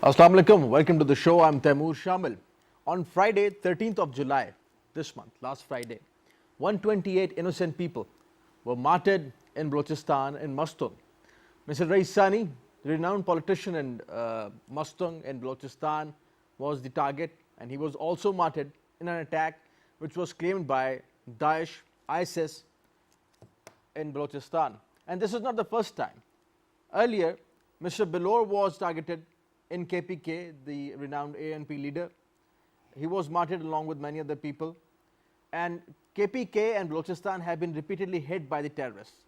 Assalamu alaikum. Welcome to the show. I'm Taimour Shamil. On Friday, 13th of July, this month, last Friday, 128 innocent people were martyred in Balochistan in Mustang. Mr. Raisani, the renowned politician in Mustang in Balochistan, was the target, and he was also martyred in an attack which was claimed by Daesh, ISIS in Balochistan. And this is not the first time. Earlier, Mr. Bilor was targeted in KPK, the renowned ANP leader. He was martyred along with many other people. And KPK and Balochistan have been repeatedly hit by the terrorists.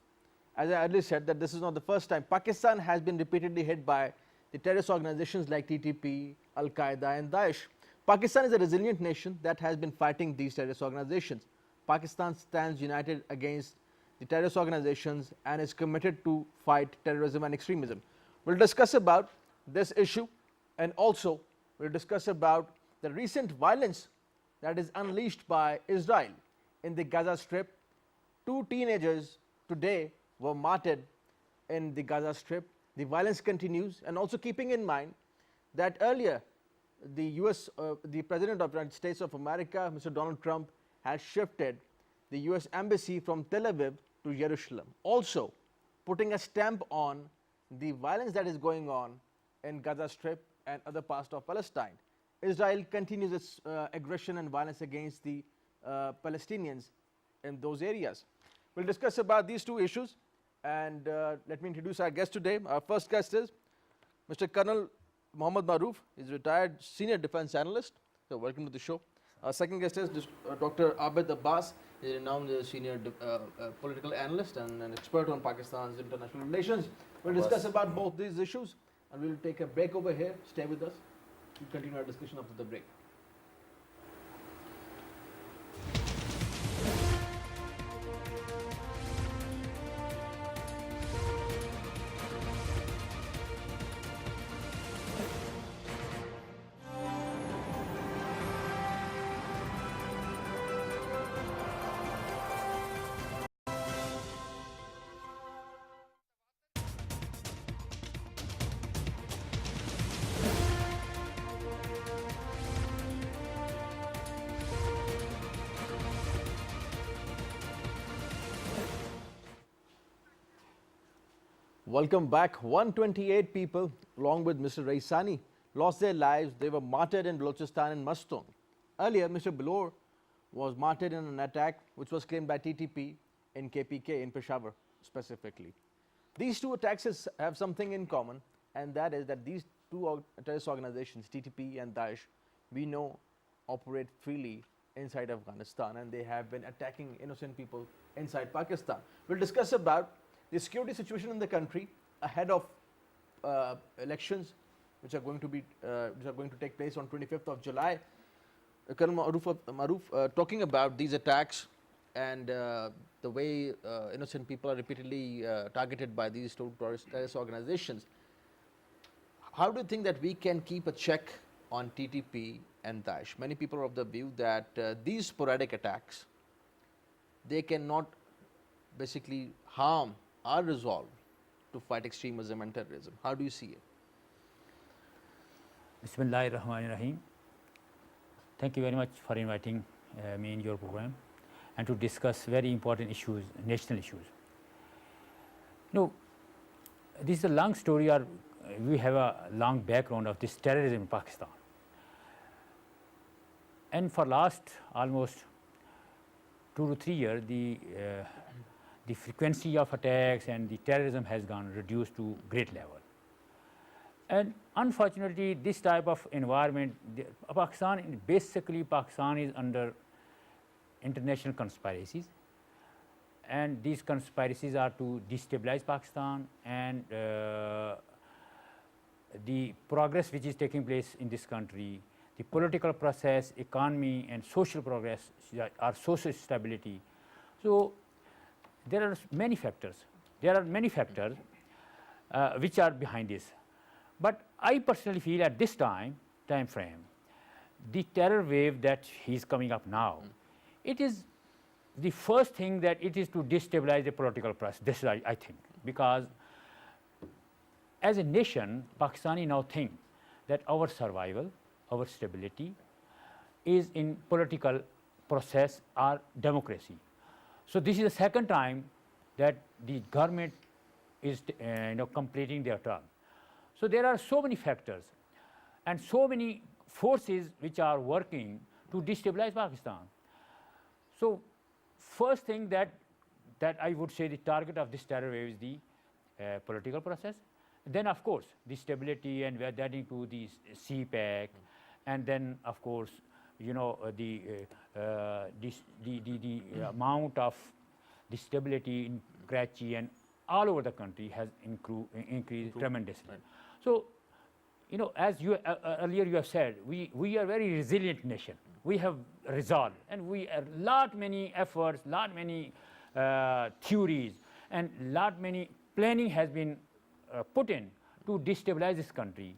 As I earlier said, that this is not the first time. Pakistan has been repeatedly hit by the terrorist organizations like TTP, Al Qaeda, and Daesh. Pakistan is a resilient nation that has been fighting these terrorist organizations. Pakistan stands united against the terrorist organizations and is committed to fight terrorism and extremism. We'll discuss about this issue, and also we'll discuss about the recent violence that is unleashed by Israel in the Gaza Strip. 2 teenagers today were martyred in the Gaza Strip. The violence continues, and also keeping in mind that earlier the President of the United States of America, Mr. Donald Trump, had shifted the US Embassy from Tel Aviv to Jerusalem, also putting a stamp on the violence that is going on in Gaza Strip and other parts of Palestine. Israel continues its aggression and violence against the Palestinians in those areas. We'll discuss about these two issues, and let me introduce our guest today. Our first guest is Mr. Colonel Mohammad Maroof. He's retired senior defense analyst. So welcome to the show. Our second guest is Dr. Abid Abbas. He's a renowned senior political analyst and an expert on Pakistan's international relations. We'll discuss about both these issues, and we'll take a break over here. Stay with us. We'll continue our discussion after the break. Welcome back. 128 people, along with Mr. Raisani, lost their lives. They were martyred in Balochistan and Mustang. Earlier, Mr. Bilor was martyred in an attack which was claimed by TTP in KPK in Peshawar specifically. These two attacks have something in common, and that is that these two terrorist organizations, TTP and Daesh, we know operate freely inside Afghanistan, and they have been attacking innocent people inside Pakistan. We'll discuss about the security situation in the country ahead of elections, which are going to take place on 25th of July. Colonel Maroof, talking about these attacks and the way innocent people are repeatedly targeted by these two terrorist organizations, how do you think that we can keep a check on TTP and Daesh? Many people are of the view that these sporadic attacks, they cannot basically harm our resolve to fight extremism and terrorism. How do you see it? Bismillahirrahmanirrahim. Thank you very much for inviting me in your program and to discuss very important issues, national issues. This is a long story, or we have a long background of this terrorism in Pakistan. And for last almost 2 to 3 years, the frequency of attacks and the terrorism has gone reduced to great level. And unfortunately, this type of environment, Pakistan is under international conspiracies, and these conspiracies are to destabilize Pakistan, and the progress which is taking place in this country, the political process, economy and social progress, or social stability. So there are many factors. Which are behind this. But I personally feel at this time frame, the terror wave that is coming up now, it is the first thing that it is to destabilize the political process. This is, I think, because as a nation, Pakistani now think that our survival, our stability is in political process or democracy. So this is the second time that the government is completing their term. So there are so many factors and so many forces which are working to destabilize Pakistan. So first thing that I would say the target of this terror wave is the political process. Then of course the stability, and that includes the CPAC, and then of course the amount of the stability in Karachi and all over the country has increased tremendously. Right. So as you earlier you have said, we are a very resilient nation. We have resolve, and we have lot many efforts, lot many theories, and lot many planning has been put in to destabilize this country,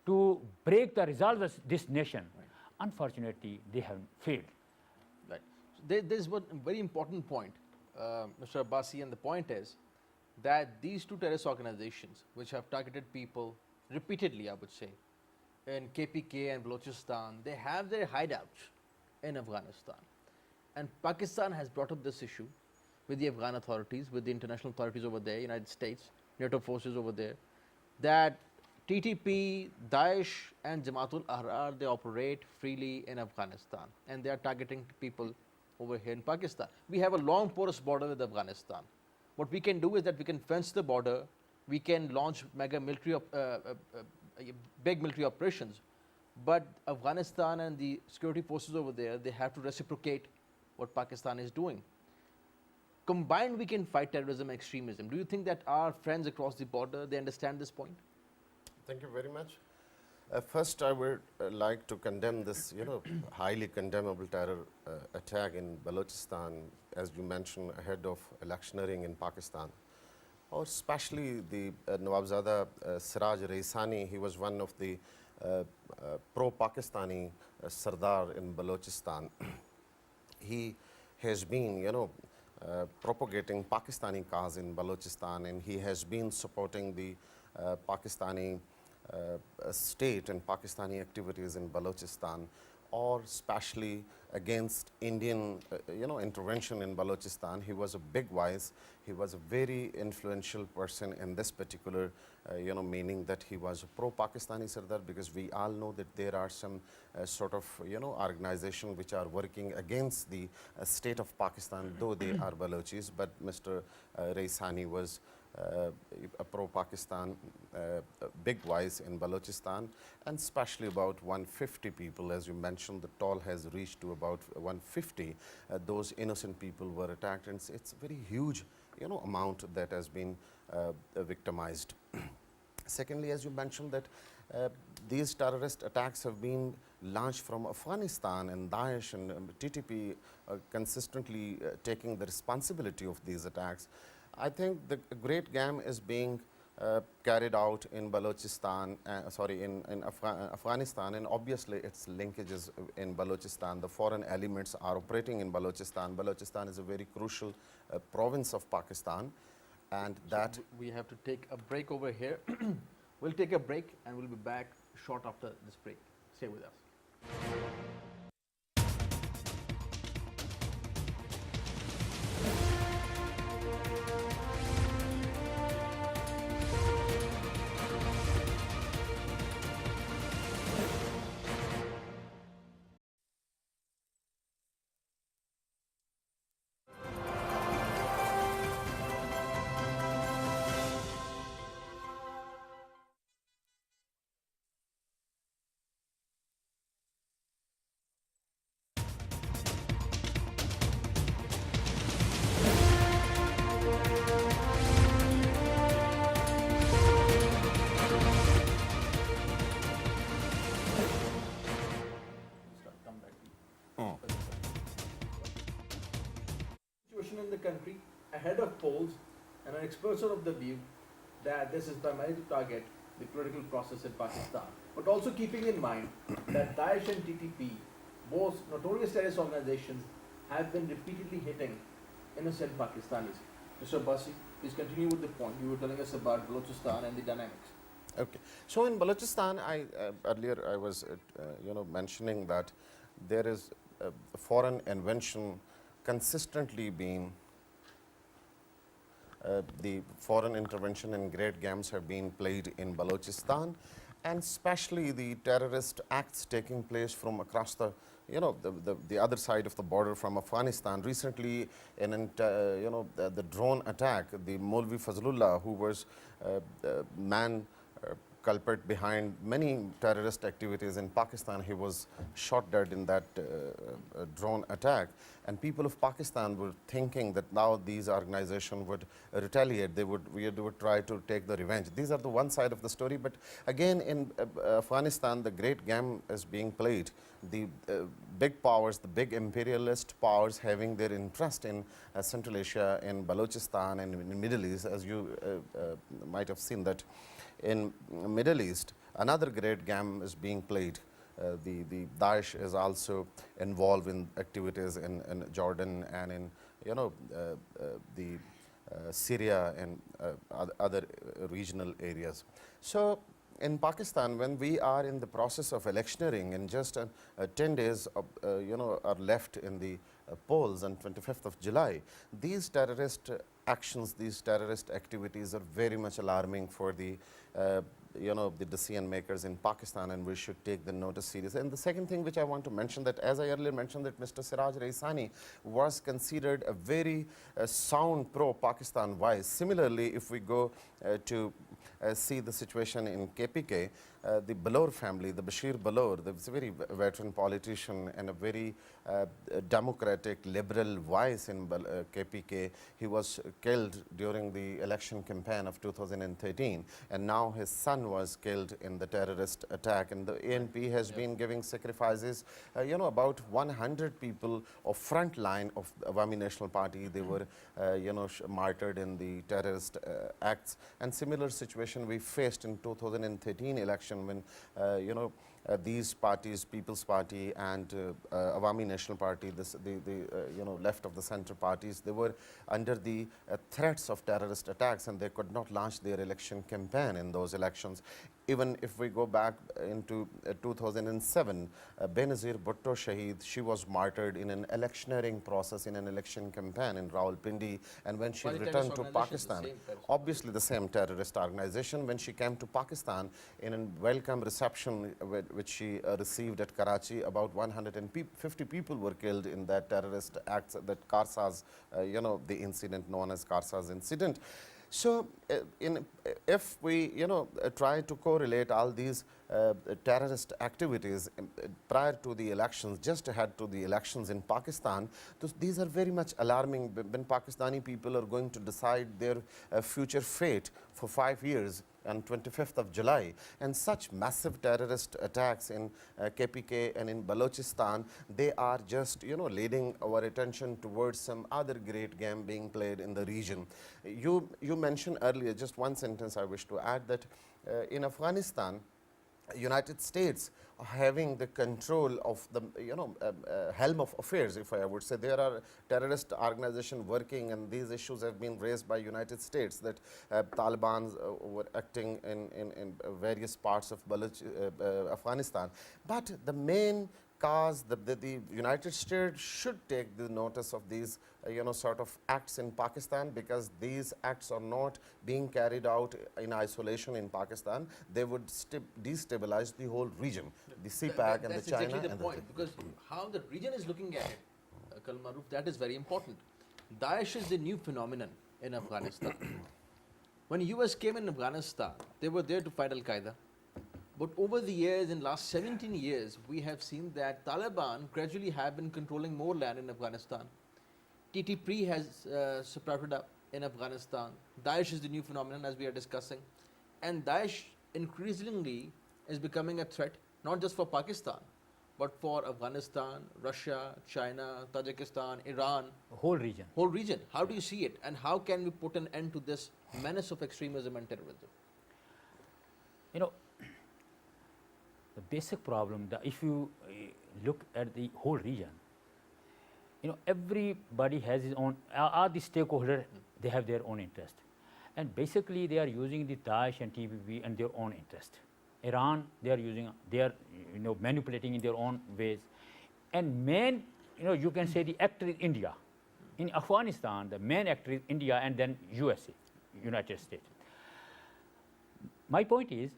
to break the resolve of this nation. Right. Unfortunately, they have failed. Right. So there's one very important point, Mr. Abassi, and the point is that these two terrorist organizations, which have targeted people repeatedly, I would say, in KPK and Balochistan, they have their hideouts in Afghanistan. And Pakistan has brought up this issue with the Afghan authorities, with the international authorities over there, United States, NATO forces over there, that TTP, Daesh and Jamaatul Ahrar, they operate freely in Afghanistan, and they are targeting people over here in Pakistan. We have a long porous border with Afghanistan. What we can do is that we can fence the border, we can launch big military operations, but Afghanistan and the security forces over there, they have to reciprocate what Pakistan is doing. Combined, we can fight terrorism and extremism. Do you think that our friends across the border, they understand this point? Thank you very much. First, I would like to condemn this, highly condemnable terror attack in Balochistan, as you mentioned, ahead of electioneering in Pakistan. Or especially the Nawabzada Siraj Raisani, he was one of the pro-Pakistani Sardar in Balochistan. He has been, propagating Pakistani cause in Balochistan, and he has been supporting the Pakistani state and Pakistani activities in Balochistan, or especially against Indian, intervention in Balochistan. He was a big voice. He was a very influential person in this particular, meaning that he was a pro-Pakistani Sardar, because we all know that there are some sort of, organization which are working against the state of Pakistan, though they are Balochis. But Mr. Raisani was a pro-Pakistan big voice in Balochistan, and especially about 150 people, as you mentioned, the toll has reached to about 150. Those innocent people were attacked, and it's a very huge, amount that has been victimized. Secondly, as you mentioned, that these terrorist attacks have been launched from Afghanistan, and Daesh and TTP consistently taking the responsibility of these attacks. I think the great game is being carried out in Balochistan, in Afghanistan, and obviously its linkages in Balochistan. The foreign elements are operating in Balochistan. Balochistan is a very crucial province of Pakistan, and that... So we have to take a break over here. We'll take a break and we'll be back short after this break. Stay with us. In the country ahead of polls, and experts are of the view that this is primarily to target the political process in Pakistan, but also keeping in mind that Daesh and TTP, both notorious terrorist organizations, have been repeatedly hitting innocent Pakistanis. Mr. Abassi, please continue with the point you were telling us about Balochistan and the dynamics. Okay. So in Balochistan, earlier I was mentioning that there is foreign invention consistently being the foreign intervention and great games have been played in Balochistan, and especially the terrorist acts taking place from across the the other side of the border from Afghanistan. Recently, the drone attack, the Molvi Fazlullah, who was man culprit behind many terrorist activities in Pakistan. He was shot dead in that drone attack. And people of Pakistan were thinking that now these organizations would retaliate. They would try to take the revenge. These are the one side of the story. But again, in Afghanistan, the great game is being played. The big powers, the big imperialist powers having their interest in Central Asia, in Balochistan and in the Middle East, as you might have seen that in Middle East, another great game is being played. The Daesh is also involved in activities in Jordan and in the Syria and other regional areas. So in Pakistan, when we are in the process of electioneering and just 10 days are left in the polls on 25th of July, these terrorist actions, these terrorist activities are very much alarming for the the decision makers in Pakistan, and we should take the notice seriously. And the second thing which I want to mention, that as I earlier mentioned, that Mr. Siraj Raisani was considered a very sound pro-Pakistan voice. Similarly, if we go to see the situation in KPK, the Balor family, the Bashir Balor, the very veteran politician and a very democratic, liberal voice in KPK, he was killed during the election campaign of 2013, and now his son was killed in the terrorist attack. And the ANP has been giving sacrifices. About 100 people of front line of the Awami National Party, they were martyred in the terrorist acts. And similar situation we faced in 2013 election when these parties, People's Party and Awami National Party, the left of the center parties, they were under the threats of terrorist attacks, and they could not launch their election campaign in those elections. Even if we go back into 2007, Benazir Bhutto Shaheed, she was martyred in an electioneering process, in an election campaign in Rawalpindi, and when she returned to Pakistan, obviously the same terrorist organization, when she came to Pakistan in a welcome reception which she received at Karachi, about 150 people were killed in that terrorist acts, that Karsaz, the incident known as Karsaz incident. So, if we try to correlate all these terrorist activities prior to the elections, just ahead to the elections in Pakistan, these are very much alarming when Pakistani people are going to decide their future fate for 5 years on 25th of July. And such massive terrorist attacks in KPK and in Balochistan, they are just leading our attention towards some other great game being played in the region. You mentioned earlier, just one sentence I wish to add, that in Afghanistan, United States having the control of the helm of affairs, if I would say. There are terrorist organizations working, and these issues have been raised by United States, that Taliban were acting in various parts of Afghanistan. But the main cause, the United States should take the notice of these sort of acts in Pakistan, because these acts are not being carried out in isolation in Pakistan. They would destabilize the whole region, the CPAC and the China. That's exactly the point, because how the region is looking at it, Maroof, that is very important. Daesh is the new phenomenon in Afghanistan. When US came in Afghanistan, they were there to fight Al-Qaeda. But over the years, in last 17 years, we have seen that Taliban gradually have been controlling more land in Afghanistan. TTP has sprouted up in Afghanistan. Daesh is the new phenomenon, as we are discussing. And Daesh increasingly is becoming a threat, not just for Pakistan, but for Afghanistan, Russia, China, Tajikistan, Iran. The whole region. Whole region. How do you see it? And how can we put an end to this menace of extremism and terrorism? The basic problem, if you look at the whole region, everybody has his own, all the stakeholders, they have their own interest. And basically, they are using the Daesh and TPP in their own interest. Iran, they are manipulating in their own ways. And main, you can say the actor is India. In Afghanistan, the main actor is India and then USA, United States. My point is,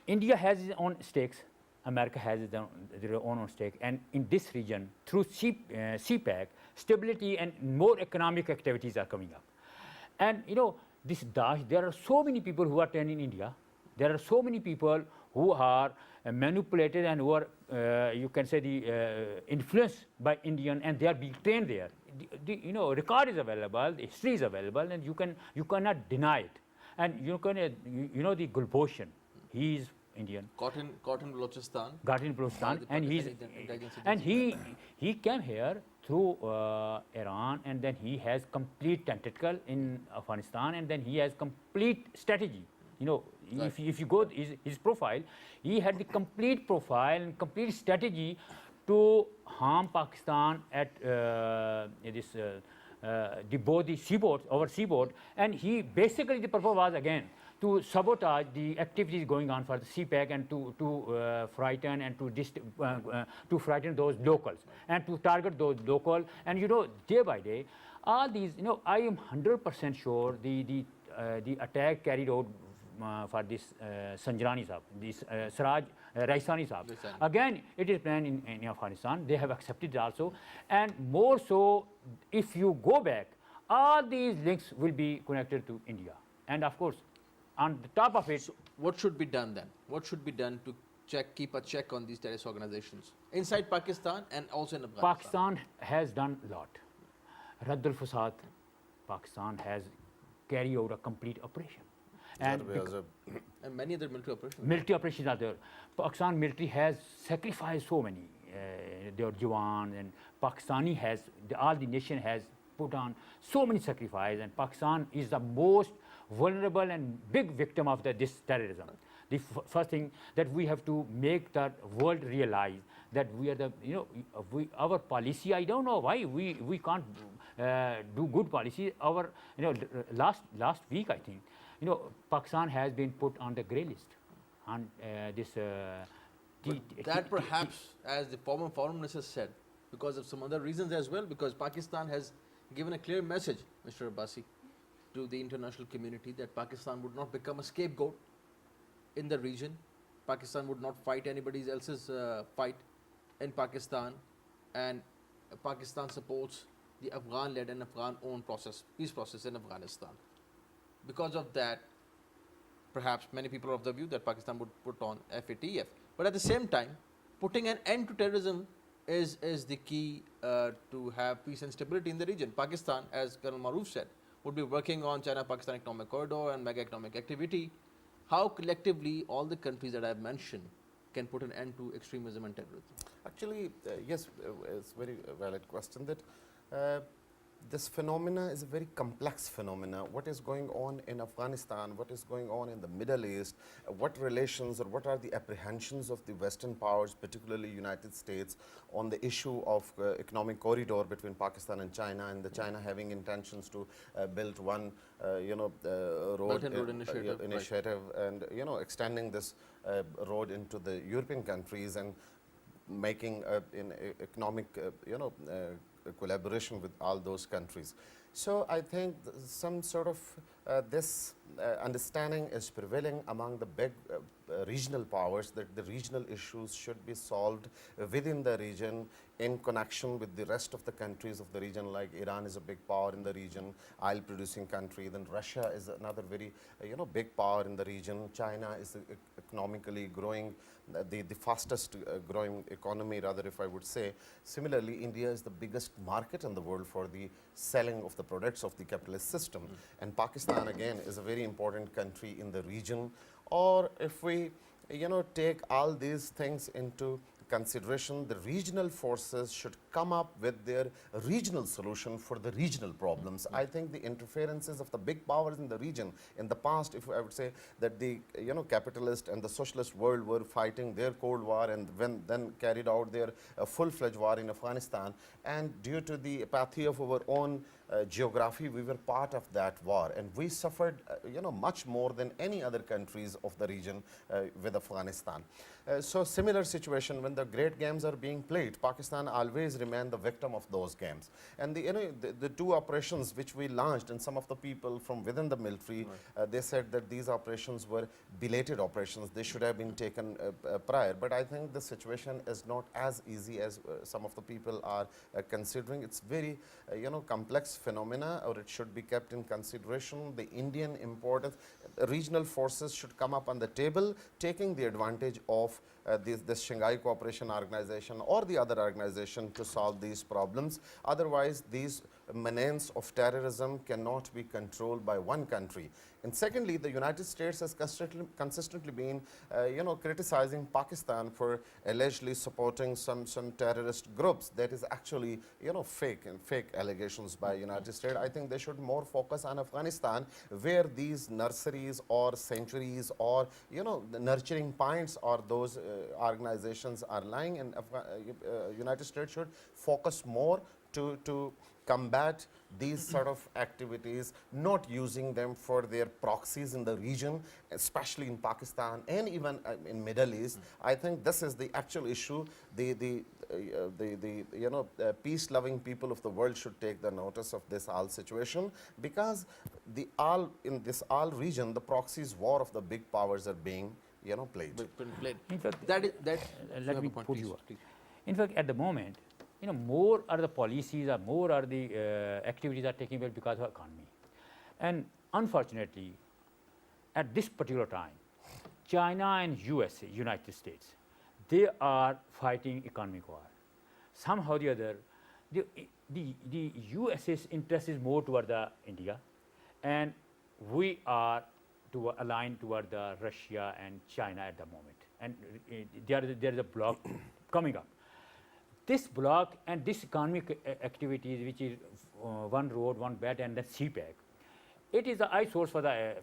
India has its own stakes, America has their own stake, and in this region, through CPEC, stability and more economic activities are coming up. And this Daesh, there are so many people who are trained in India. There are so many people who are manipulated and who are, you can say, influenced by Indian, and they are being trained there. Record is available, the history is available, and you cannot deny it. And the Gulboshan, he is Indian. Caught in Balochistan. And he came here through Iran, and then he has complete tentacle in Afghanistan, and then he has complete strategy. If you go his profile, he had the complete profile and complete strategy to harm Pakistan at both the seaboard, our seaboard, and he basically the purpose was again to sabotage the activities going on for the CPEC and to frighten and to frighten those locals and to target those local. And day by day, all these, I am 100% sure the attack carried out for this Sanjrani Sahib, this Siraj Raisani Sahib. Again, it is planned in Afghanistan. They have accepted it also. And more so, if you go back, all these links will be connected to India. And of course, on the top of it. So what should be done then? What should be done to keep a check on these terrorist organizations inside Pakistan and also in Afghanistan? Pakistan has done a lot. Radd al-Fasad, Pakistan has carried out a complete operation. And many other military operations. Military operations are there. Pakistan military has sacrificed so many. Their Jawan and Pakistani all the nation has put on so many sacrifices, and Pakistan is the most vulnerable and big victim of this terrorism. The first thing that we have to make the world realize that we are our policy, I don't know why we can't do good policy. Our, last week, I think, Pakistan has been put on the grey list on this. That perhaps, as the former foreign minister said, because of some other reasons as well, because Pakistan has given a clear message, Mr. Abassi, to the international community that Pakistan would not become a scapegoat in the region. Pakistan would not fight anybody else's fight in Pakistan, and Pakistan supports the Afghan-led and Afghan-owned peace process in Afghanistan. Because of that, perhaps many people are of the view that Pakistan would put on FATF. But at the same time, putting an end to terrorism is the key to have peace and stability in the region. Pakistan, as Colonel Maroof said, would be working on China-Pakistan economic corridor and mega economic activity. How collectively all the countries that I have mentioned can put an end to extremism and terrorism? Actually, yes, it's a very valid question that this phenomena is a very complex phenomena. What is going on in Afghanistan, what is going on in the Middle East, what relations or what are the apprehensions of the Western powers, particularly United States, on the issue of economic corridor between Pakistan and China, and the China having intentions to build one, road initiative, and extending this road into the European countries and making in economic, collaboration with all those countries. So I think some sort of this understanding is prevailing among the big regional powers that the regional issues should be solved within the region in connection with the rest of the countries of the region. Like Iran is a big power in the region, oil producing country. Then Russia is another very big power in the region. China is economically growing, the fastest growing economy, rather, if I would say. Similarly, India is the biggest market in the world for the selling of the products of the capitalist system. And Pakistan again is a very important country in the region. Or if we take all these things into consideration, the regional forces should come up with their regional solution for the regional problems. I think the interferences of the big powers in the region in the past, if I would say that the capitalist and the socialist world were fighting their Cold War and then carried out their full-fledged war in Afghanistan, and due to the apathy of our own geography, we were part of that war, and we suffered, much more than any other countries of the region with Afghanistan. So similar situation when the great games are being played, Pakistan always remained the victim of those games. And the two operations which we launched, and some of the people from within the military, they said that these operations were belated operations. They should have been taken prior. But I think the situation is not as easy as some of the people are considering. It's very, complex phenomena, or it should be kept in consideration. The Indian importance, regional forces should come up on the table, taking the advantage of this Shanghai Cooperation Organization or the other organization to solve these problems. Otherwise, these menace of terrorism cannot be controlled by one country. And secondly, the United States has consistently been, criticizing Pakistan for allegedly supporting some terrorist groups. That is actually, fake allegations by United States. I think they should more focus on Afghanistan, where these nurseries or sanctuaries or, the nurturing points or those organizations are lying. And United States should focus more to combat these sort of activities, not using them for their proxies in the region, especially in Pakistan and even in Middle East. I think this is the actual issue. The peace-loving people of the world should take the notice of this all situation, because in this all region, the proxies war of the big powers are being played. In fact, That let me put you up. In fact, at the moment, more are the policies, or more are the activities are taking place because of economy. And unfortunately, at this particular time, China and USA, United States, they are fighting economic war. Somehow or the other, the USA's interest is more toward the India, and we are aligned toward the Russia and China at the moment. And there is a block coming up. This block and this economic activities, which is one road, one belt, and the CPEC, it is the eye source for the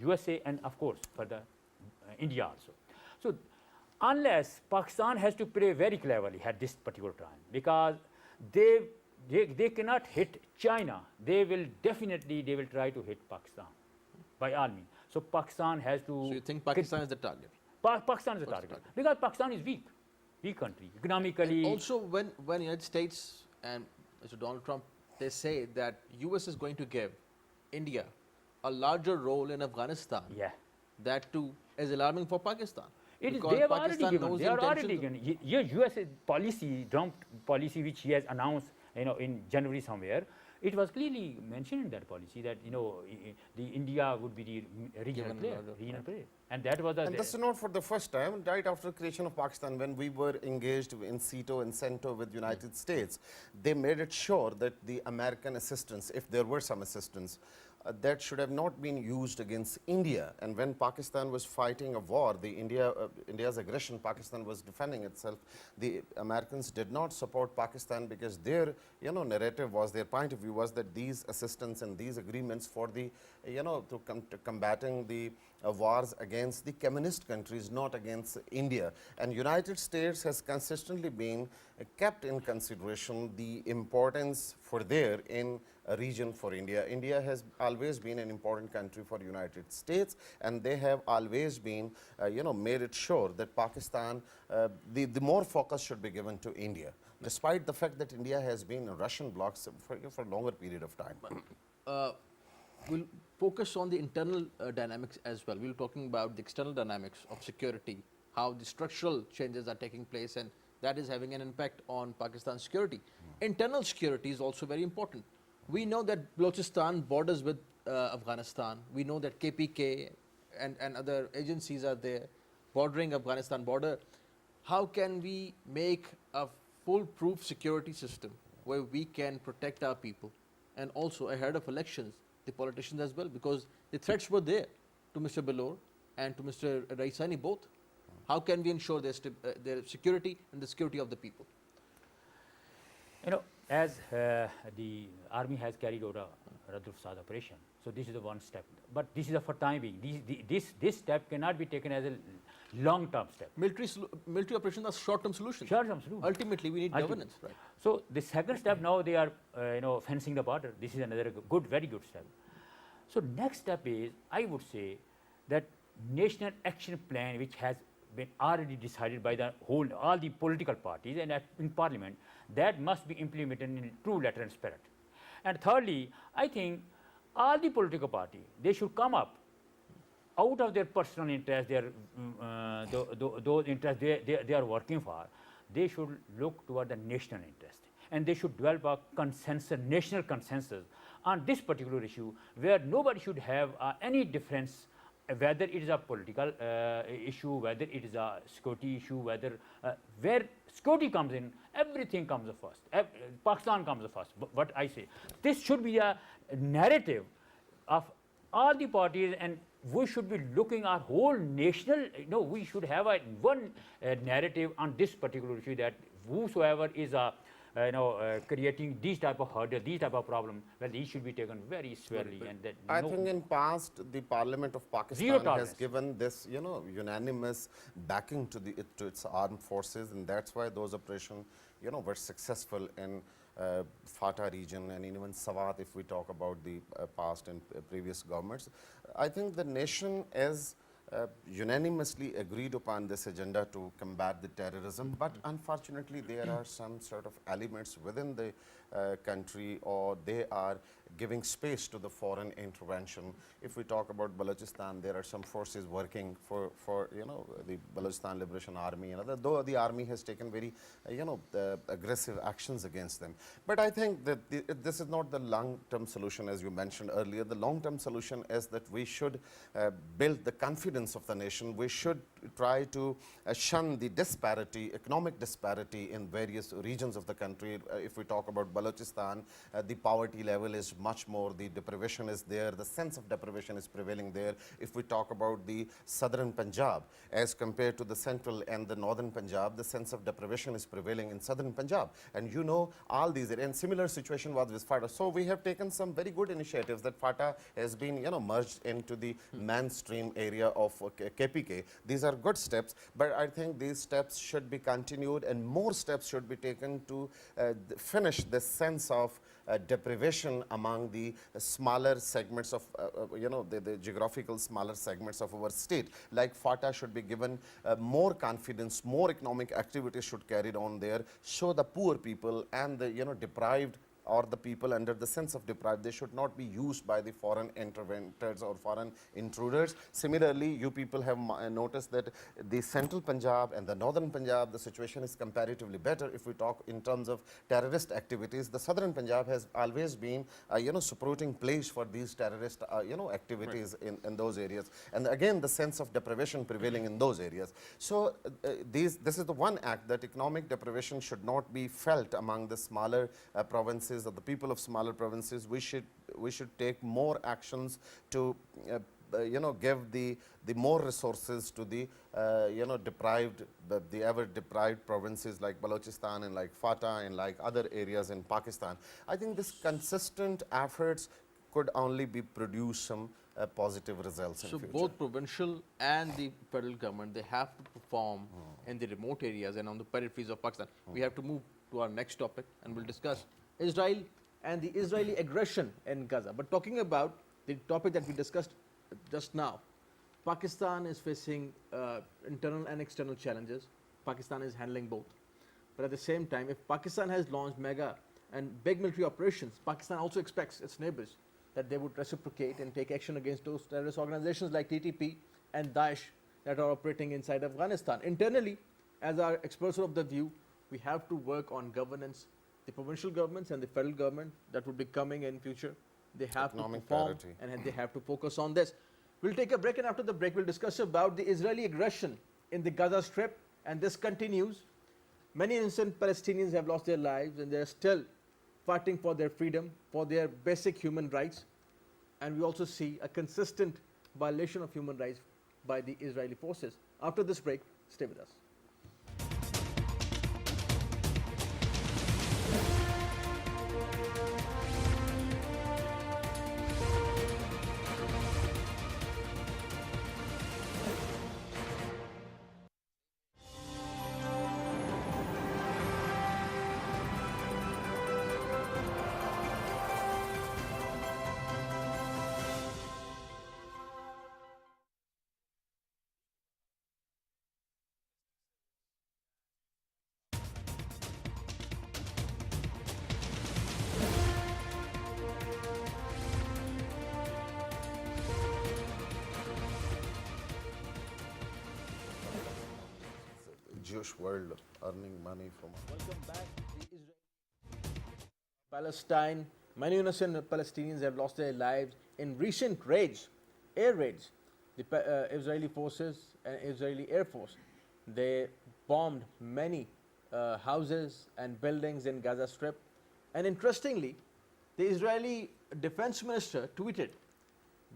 USA and of course for the India also. So unless Pakistan has to play very cleverly at this particular time, because they cannot hit China, they will try to hit Pakistan by all means. So Pakistan has to. So you think Pakistan is the target? Pakistan is the target because Pakistan is weak country economically. And also, when United States and Mr. Donald Trump, they say that US is going to give India a larger role in Afghanistan. Yeah. That too is alarming for Pakistan. It is, because they have Pakistan already given. knows They the are already intentions given. US policy, Trump policy, which he has announced, in January somewhere. It was clearly mentioned in that policy that the India would be the regional player, and that was and this is not for the first time. Right after creation of Pakistan, when we were engaged in CETO and CENTO with United States, they made it sure that the American assistance, if there were some assistance, that should have not been used against India. And when Pakistan was fighting a war, India's aggression, Pakistan was defending itself. The Americans did not support Pakistan because their narrative was, their point of view was that these assistance and these agreements for the to combating the wars against the communist countries, not against India. And United States has consistently been kept in consideration the importance for there in a region for India. India has always been an important country for United States, and they have always been, made it sure that Pakistan, the more focus should be given to India, despite the fact that India has been a Russian bloc for a longer period of time. We'll focus on the internal dynamics as well. We're talking about the external dynamics of security, how the structural changes are taking place, and that is having an impact on Pakistan's security. Internal security is also very important. We know that Balochistan borders with Afghanistan. We know that KPK and other agencies are there bordering Afghanistan border. How can we make a foolproof security system where we can protect our people, and also ahead of elections, the politicians as well, because the threats were there to Mr. Belor and to Mr. Raisani both. How can we ensure their security and the security of the people? As the army has carried out a Radul Fasad operation, so this is the one step. But this is for time being. This step cannot be taken as a long-term step. Military operations are short-term solutions. Short-term solution. Ultimately, we need governance, right? So the second step now they are fencing the border. This is another good, very good step. So next step is, I would say, that national action plan which has been already decided by the all the political parties and in parliament, that must be implemented in true letter and spirit. And thirdly, I think all the political parties, they should come up out of their personal interest, those interests they are working for. They should look toward the national interest, and they should develop a consensus, national consensus on this particular issue, where nobody should have any difference, whether it is a political issue, whether it is a security issue, whether where security comes in, everything comes first. Pakistan comes first. What I say, this should be a narrative of all the parties, and we should be looking our whole national. We should have one narrative on this particular issue, that whosoever is creating these type of hurdles, these type of problems, well, these should be taken very severely. And that I think in past the Parliament of Pakistan has given this, unanimous backing to its armed forces, and that's why those operations, were successful in FATA region and even Swat, if we talk about the past and previous governments. I think the nation is unanimously agreed upon this agenda to combat the terrorism, but unfortunately there are some sort of elements within the country, or they are giving space to the foreign intervention. If we talk about Balochistan, there are some forces working for the Balochistan Liberation Army and other, though the army has taken very aggressive actions against them. But I think that this is not the long-term solution, as you mentioned earlier. The long-term solution is that we should build the confidence of the nation. We should try to shun the disparity, economic disparity in various regions of the country. If we talk about Balochistan, the poverty level is much more, the deprivation is there, the sense of deprivation is prevailing there. If we talk about the southern Punjab, as compared to the central and the northern Punjab, the sense of deprivation is prevailing in southern Punjab. And all these, and similar situation was with FATA. So we have taken some very good initiatives that FATA has been, merged into the mainstream area of KPK. These are good steps, but I think these steps should be continued, and more steps should be taken to finish this sense of deprivation among the smaller segments of, the geographical smaller segments of our state. Like FATA should be given more confidence, more economic activities should carried on there, so the poor people and the, deprived, or the people under the sense of deprived, they should not be used by the foreign interventors or foreign intruders. Similarly, you people have noticed that the central Punjab and the northern Punjab, the situation is comparatively better. If we talk in terms of terrorist activities, the southern Punjab has always been supporting place for these terrorist activities in those areas. And again, the sense of deprivation prevailing in those areas. So this is the one act, that economic deprivation should not be felt among the smaller provinces, of the people of smaller provinces. We should take more actions to give the more resources to the deprived, the ever deprived provinces like Balochistan and like FATA and like other areas in Pakistan. I think this consistent efforts could only produce some positive results in so future. Both provincial and the federal government, they have to perform in the remote areas and on the peripheries of Pakistan. We have to move to our next topic, and we'll discuss Israel and the Israeli aggression in Gaza. But talking about the topic that we discussed just now, Pakistan is facing internal and external challenges. Pakistan is handling both. But at the same time, if Pakistan has launched mega and big military operations, Pakistan also expects its neighbors that they would reciprocate and take action against those terrorist organizations like TTP and Daesh that are operating inside Afghanistan. Internally, as our experts are of the view, we have to work on governance. The provincial governments and the federal government that will be coming in future, they have to perform and they have to focus on this. We'll take a break, and after the break, we'll discuss about the Israeli aggression in the Gaza Strip, and this continues. Many innocent Palestinians have lost their lives, and they're still fighting for their freedom, for their basic human rights. And we also see a consistent violation of human rights by the Israeli forces. After this break, stay with us. Jewish world earning money from. Welcome back. The Israel Palestine. Many innocent Palestinians have lost their lives in recent raids, air raids. The Israeli forces and Israeli Air Force, they bombed many houses and buildings in Gaza Strip. And interestingly, the Israeli defense minister tweeted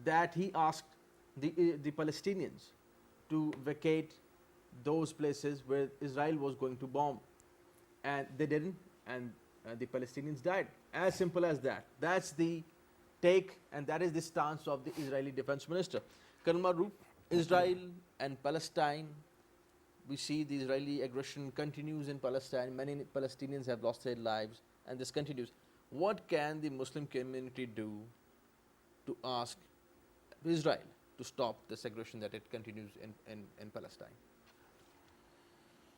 that he asked the Palestinians to vacate those places where Israel was going to bomb. And they didn't, and the Palestinians died. As simple as that. That's the take, and that is the stance of the Israeli defense minister. Colonel Maroof, Israel and Palestine, we see the Israeli aggression continues in Palestine. Many Palestinians have lost their lives, and this continues. What can the Muslim community do to ask Israel to stop this aggression that it continues in Palestine?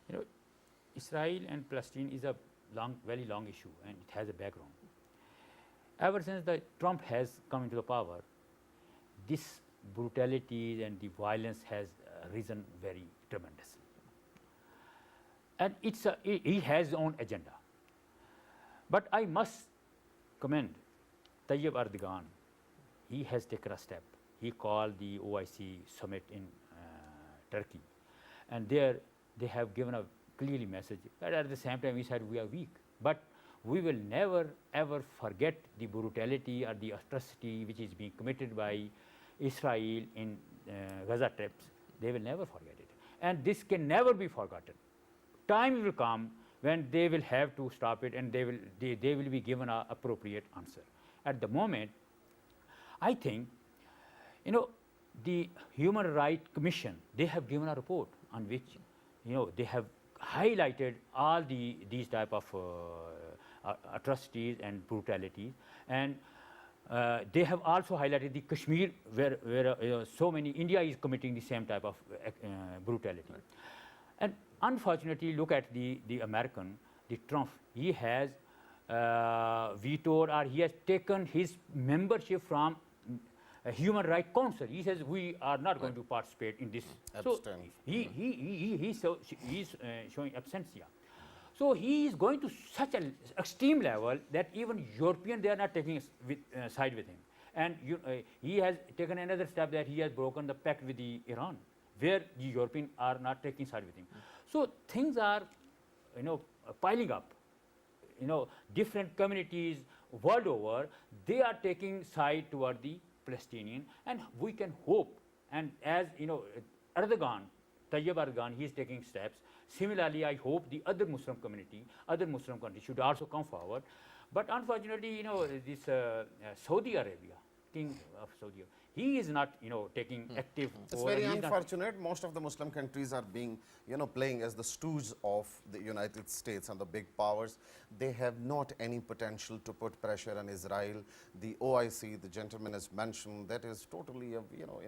You know, Israel and Palestine is a very long issue, and it has a background. Ever since Trump has come into the power, this brutality and the violence has risen very tremendously. And he has his own agenda. But I must commend Tayyip Erdogan. He has taken a step. He called the OIC summit in Turkey, and there they have given a clearly message. But at the same time, he said we are weak. But we will never ever forget the brutality or the atrocity which is being committed by Israel in Gaza Strips. They will never forget it. And this can never be forgotten. Time will come when they will have to stop it, and they will be given an appropriate answer. At the moment, I think, you know, the Human Rights Commission, they have given a report on which, you know, they have highlighted all these type of atrocities and brutalities, and they have also highlighted the Kashmir where so many, India is committing the same type of brutality. Right. And unfortunately, look at the American, the Trump, he has vetoed, or he has taken his membership from a Human Rights Council. He says we are not going to participate in this. Abstain. So he's showing absentia. So he is going to such an extreme level that even European, they are not taking side with him. And he has taken another step, that he has broken the pact with the Iran, where the European are not taking side with him. So things are, you know, piling up. You know, different communities world over, they are taking side toward the Palestinian, and we can hope. And as you know, Erdogan, Tayyip Erdogan, he is taking steps. Similarly, I hope the other Muslim community, other Muslim countries should also come forward. But unfortunately, you know, this Saudi Arabia, King of Saudi Arabia, he is not, you know, taking active. It's very unfortunate. Most of the Muslim countries are being, you know, playing as the stooges of the United States and the big powers. They have not any potential to put pressure on Israel. The OIC, the gentleman has mentioned, that is totally, you know,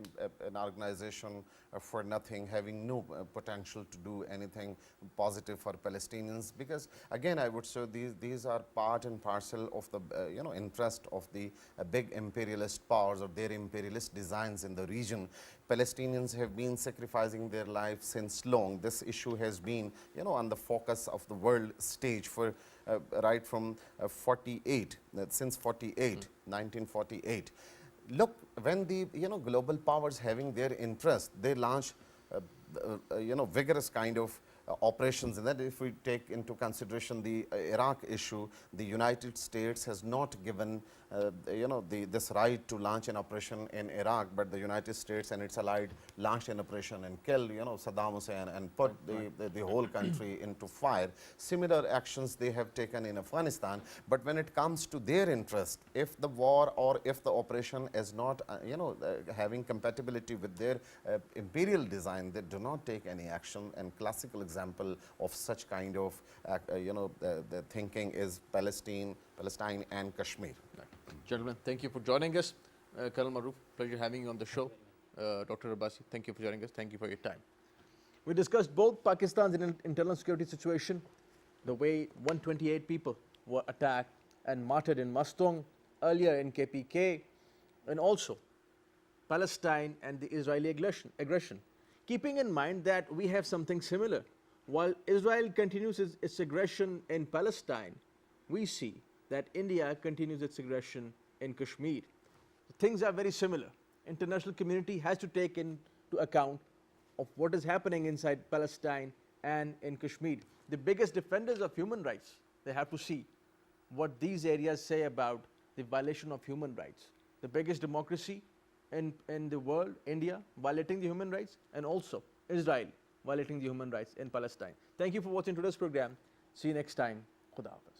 an organization for nothing, having no potential to do anything positive for Palestinians. Because again, I would say these are part and parcel of the, you know, interest of the big imperialist powers, or their imperialist designs in the region. Palestinians have been sacrificing their lives since long. This issue has been, you know, on the focus of the world stage for right from 48, since 48, 1948. Look, when the, you know, global powers having their interest, they launch you know, vigorous kind of operations. And then if we take into consideration the Iraq issue, the United States has not given you know, this right to launch an operation in Iraq, but the United States and its allied launched an operation and killed, you know, Saddam Hussein and put the whole country into fire. Similar actions they have taken in Afghanistan. But when it comes to their interest, if the war or if the operation is not you know, having compatibility with their imperial design, they do not take any action. And classical example of such kind of you know, the thinking is Palestine and Kashmir. Gentlemen, thank you for joining us. Colonel Maroof, pleasure having you on the show. Dr. Abassi, thank you for joining us. Thank you for your time. We discussed both Pakistan's internal security situation, the way 128 people were attacked and martyred in Mustang, earlier in KPK, and also Palestine and the Israeli aggression. Keeping in mind that we have something similar while Israel continues its aggression in Palestine, we see that India continues its aggression in Kashmir. Things are very similar. International community has to take into account of what is happening inside Palestine and in Kashmir. The biggest defenders of human rights, they have to see what these areas say about the violation of human rights. The biggest democracy in the world, India, violating the human rights, and also Israel violating the human rights in Palestine. Thank you for watching today's program. See you next time. Khuda Hafiz.